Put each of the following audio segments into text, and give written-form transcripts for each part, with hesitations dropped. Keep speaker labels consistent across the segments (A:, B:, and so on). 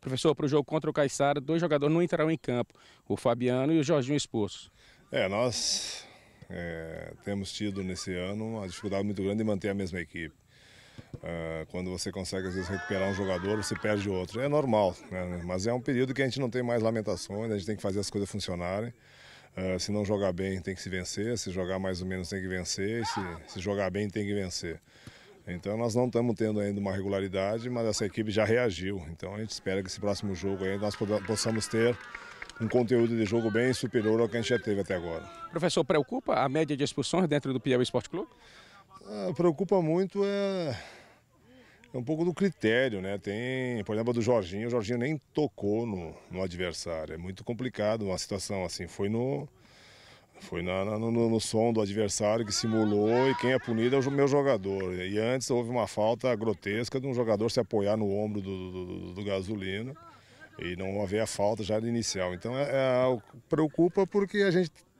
A: Professor, para o jogo contra o Caiçara, dois jogadores não entrarão em campo, o Fabiano e o Jorginho expulsos.
B: Nós temos tido nesse ano uma dificuldade muito grande de manter a mesma equipe. Quando você consegue às vezes recuperar um jogador, você perde outro. É normal, né? Mas é um período que a gente não tem mais lamentações, a gente tem que fazer as coisas funcionarem. Se não jogar bem, tem que se vencer, se jogar mais ou menos, tem que vencer, e se jogar bem, tem que vencer. Então nós não estamos tendo ainda uma regularidade, mas essa equipe já reagiu. Então a gente espera que esse próximo jogo aí nós possamos ter um conteúdo de jogo bem superior ao que a gente já teve até agora.
A: Professor, preocupa a média de expulsões dentro do Piauí Esporte Clube?
B: Preocupa muito um pouco do critério, né? Tem, por exemplo, do Jorginho. O Jorginho nem tocou no adversário. É muito complicado uma situação assim. Foi no som do adversário que simulou, e quem é punido é o meu jogador. E antes houve uma falta grotesca de um jogador se apoiar no ombro do Gasolina e não haver a falta já de inicial. Então preocupa porque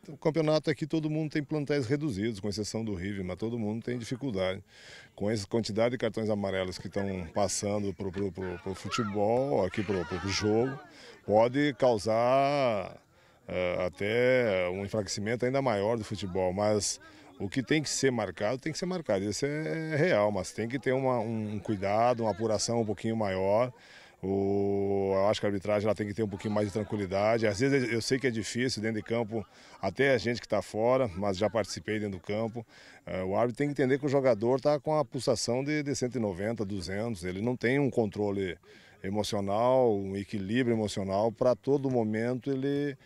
B: o campeonato aqui todo mundo tem plantéis reduzidos, com exceção do River, mas todo mundo tem dificuldade. Com essa quantidade de cartões amarelos que estão passando para o futebol, aqui para o jogo, pode causar até um enfraquecimento ainda maior do futebol. Mas o que tem que ser marcado, tem que ser marcado. Isso é real, mas tem que ter um cuidado, uma apuração um pouquinho maior. Eu acho que a arbitragem ela tem que ter um pouquinho mais de tranquilidade. Às vezes eu sei que é difícil dentro de campo, até a gente que está fora, mas já participei dentro do campo. O árbitro tem que entender que o jogador está com a pulsação de 190, 200. Ele não tem um controle emocional, um equilíbrio emocional para todo momento ele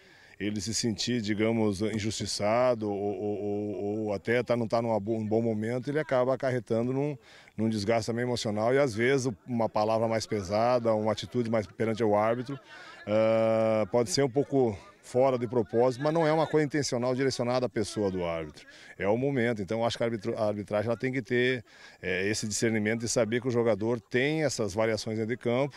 B: se sentir, digamos, injustiçado ou até não está num bom momento, ele acaba acarretando num desgaste também emocional, e às vezes uma palavra mais pesada, uma atitude mais perante o árbitro pode ser um pouco fora de propósito, mas não é uma coisa intencional direcionada à pessoa do árbitro. É o momento. Então acho que a arbitragem ela tem que ter esse discernimento de saber que o jogador tem essas variações dentro de campo.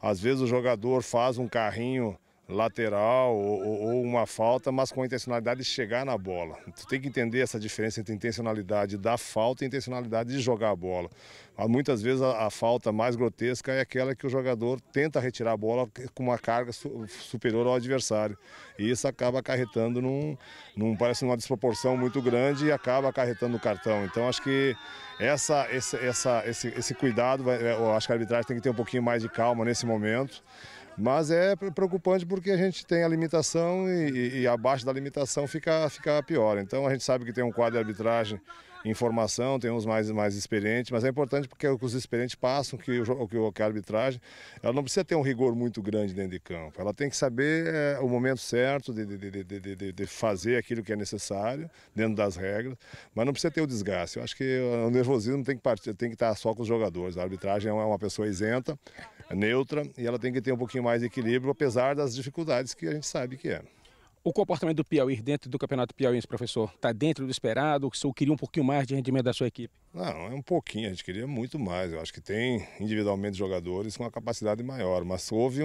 B: Às vezes o jogador faz um carrinho lateral ou uma falta, mas com a intencionalidade de chegar na bola. Tu tem que entender essa diferença entre intencionalidade da falta e intencionalidade de jogar a bola. Muitas vezes a falta mais grotesca é aquela que o jogador tenta retirar a bola com uma carga superior ao adversário. E isso acaba acarretando parece uma desproporção muito grande e acaba acarretando o cartão. Então acho que esse cuidado, eu acho que a arbitragem tem que ter um pouquinho mais de calma nesse momento. Mas é preocupante porque a gente tem a limitação e abaixo da limitação fica pior. Então a gente sabe que tem um quadro de arbitragem em formação, tem uns mais experientes, mas é importante porque os experientes passam que a arbitragem ela não precisa ter um rigor muito grande dentro de campo. Ela tem que saber o momento certo de fazer aquilo que é necessário dentro das regras, mas não precisa ter o desgaste. Eu acho que o nervosismo tem que estar só com os jogadores. A arbitragem é uma pessoa isenta, neutra, e ela tem que ter um pouquinho mais de equilíbrio, apesar das dificuldades que a gente sabe que é.
A: O comportamento do Piauí dentro do Campeonato Piauiense, professor, está dentro do esperado? O senhor queria um pouquinho mais de rendimento da sua equipe?
B: Não, é um pouquinho, a gente queria muito mais. Eu acho que tem individualmente jogadores com uma capacidade maior, mas houve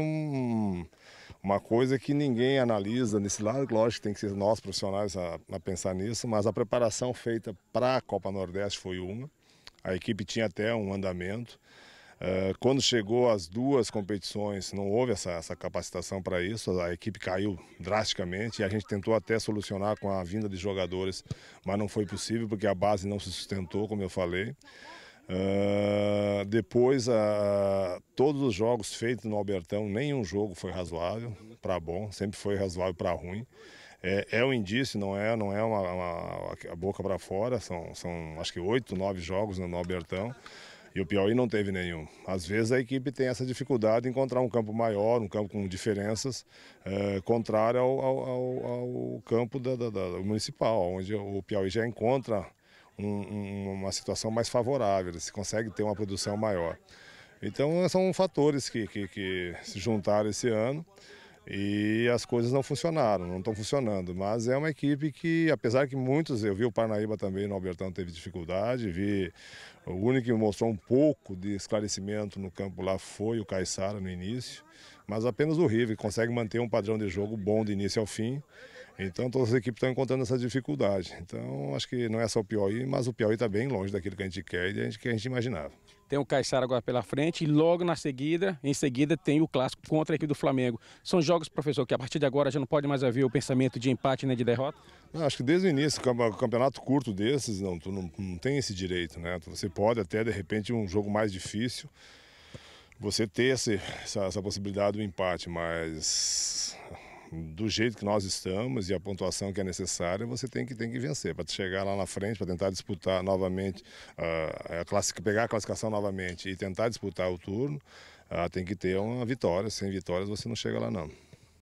B: uma coisa que ninguém analisa nesse lado. Lógico que tem que ser nós profissionais a pensar nisso, mas a preparação feita para a Copa Nordeste foi uma. A equipe tinha até um andamento. Quando chegou às duas competições, não houve essa capacitação para isso, a equipe caiu drasticamente e a gente tentou até solucionar com a vinda de jogadores, mas não foi possível porque a base não se sustentou, como eu falei. Depois, todos os jogos feitos no Albertão, nenhum jogo foi razoável para bom, sempre foi razoável para ruim. É um indício, não é a boca para fora, são acho que 8, 9 jogos no Albertão. E o Piauí não teve nenhum. Às vezes a equipe tem essa dificuldade de encontrar um campo maior, um campo com diferenças, contrário ao campo do municipal, onde o Piauí já encontra uma situação mais favorável, ele se consegue ter uma produção maior. Então são fatores que se juntaram esse ano. E as coisas não funcionaram, não estão funcionando, mas é uma equipe que, apesar que muitos, eu vi o Parnaíba também no Albertão teve dificuldade, o único que mostrou um pouco de esclarecimento no campo lá foi o Caiçara no início, mas apenas o River consegue manter um padrão de jogo bom de início ao fim, então todas as equipes estão encontrando essa dificuldade. Então acho que não é só o Piauí, mas o Piauí está bem longe daquilo que a gente quer e que a gente imaginava.
A: Tem o Caiçara agora pela frente e logo em seguida tem o clássico contra a equipe do Flamengo. São jogos, professor, que a partir de agora já não pode mais haver o pensamento de empate nem de derrota?
B: Não, acho que desde o início, campeonato curto desses, tu não tem esse direito, né? Você pode até, de repente, um jogo mais difícil, você ter essa possibilidade do empate, mas do jeito que nós estamos e a pontuação que é necessária, você tem que vencer para chegar lá na frente, para tentar disputar novamente, pegar a classificação novamente e tentar disputar o turno, tem que ter uma vitória. Sem vitórias você não chega lá não.